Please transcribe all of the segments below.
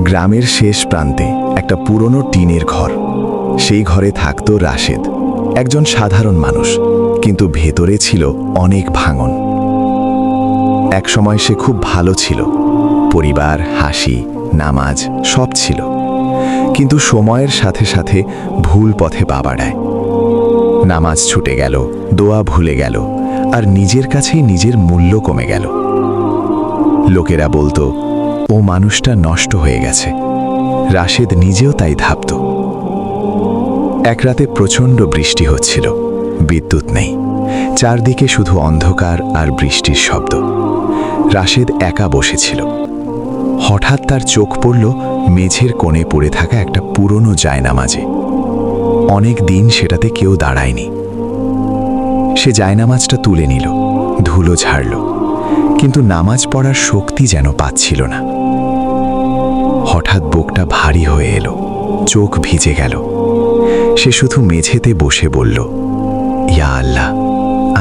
গ্রামের শেষ প্রান্তে একটা পুরনো টিনের ঘর। সেই ঘরে থাকত রাশেদ, একজন সাধারণ মানুষ, কিন্তু ভেতরে ছিল অনেক ভাঙন। একসময় সে খুব ভালো ছিল, পরিবার, হাসি, নামাজ সব ছিল। কিন্তু সময়ের সাথে সাথে ভুল পথে পা বাড়ায়। নামাজ ছুটে গেল, দোয়া ভুলে গেল, আর নিজের কাছেই নিজের মূল্য কমে গেল। লোকেরা বলতো, ও মানুষটা নষ্ট হয়ে গেছে। রাশেদ নিজেও তাই ভাবত। এক রাতে প্রচণ্ড বৃষ্টি হচ্ছিল, বিদ্যুৎ নেই, চারদিকে শুধু অন্ধকার আর বৃষ্টির শব্দ। রাশেদ একা বসেছিল। হঠাৎ তার চোখ পড়ল মেঝের কোণে পড়ে থাকা একটা পুরনো জায়নামাজে। অনেক দিন সেটাতে কেউ দাঁড়ায়নি। সে জায়নামাজটা তুলে নিল, ধুলো ঝাড়ল, কিন্তু নামাজ পড়ার শক্তি যেন পাচ্ছিল না। হঠাৎ বুকটা ভারী হয়ে এলো, চোখ ভিজে গেল। সে শুধু মেঝেতে বসে বলল, ইয়া আল্লাহ,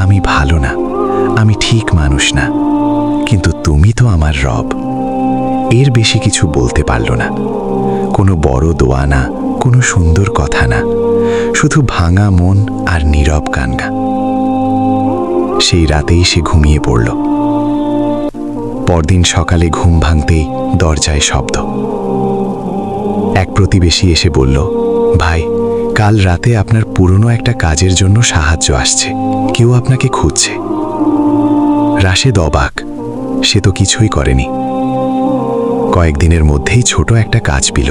আমি ভালো না, আমি ঠিক মানুষ না, কিন্তু তুমি তো আমার রব। এর বেশি কিছু বলতে পারল না। কোনো বড় দোয়া না, কোনো সুন্দর কথা না, শুধু ভাঙা মন আর নীরব কান্না। সেই রাতেই সে ঘুমিয়ে পড়ল। পরদিন সকালে ঘুম ভাঙতেই দরজায় শব্দ। এক প্রতিবেশী এসে বলল, ভাই, কাল রাতে আপনার পুরনো একটা কাজের জন্য সাহায্য আসছে, কেউ আপনাকে খুঁজছে। রাশেদ অবাক, সে তো কিছুই করেনি। কয়েকদিনের মধ্যেই ছোট একটা কাজ পেল,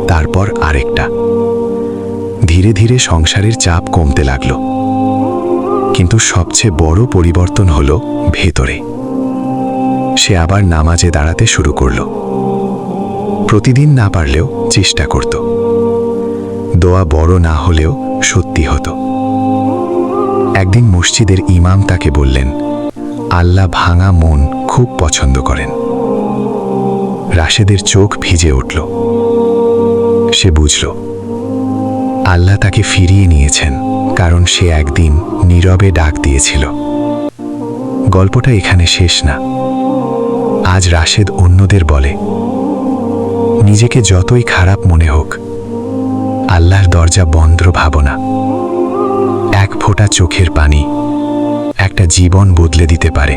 তারপর আরেকটা। ধীরে ধীরে সংসারের চাপ কমতে লাগল। কিন্তু সবচেয়ে বড় পরিবর্তন হলো ভেতরে। সে আবার নামাজে দাঁড়াতে শুরু করল। প্রতিদিন না পারলেও চেষ্টা করত। দোয়া বড় না হলেও সত্যি হতো। একদিন মসজিদের ইমাম তাকে বললেন, আল্লাহ ভাঙা মন খুব পছন্দ করেন। রাশেদের চোখ ভিজে উঠল। সে বুঝল, আল্লাহ তাকে ফিরিয়ে নিয়েছেন, কারণ সে একদিন নীরবে ডাক দিয়েছিল। গল্পটা এখানে শেষ না। আজ রাশেদ অন্যদের বলে, নিজেকে যতই খারাপ মনে হোক, আল্লাহর দরজা বন্ধ ভাবো না। এক ফোঁটা চোখের পানি একটা জীবন বদলে দিতে পারে।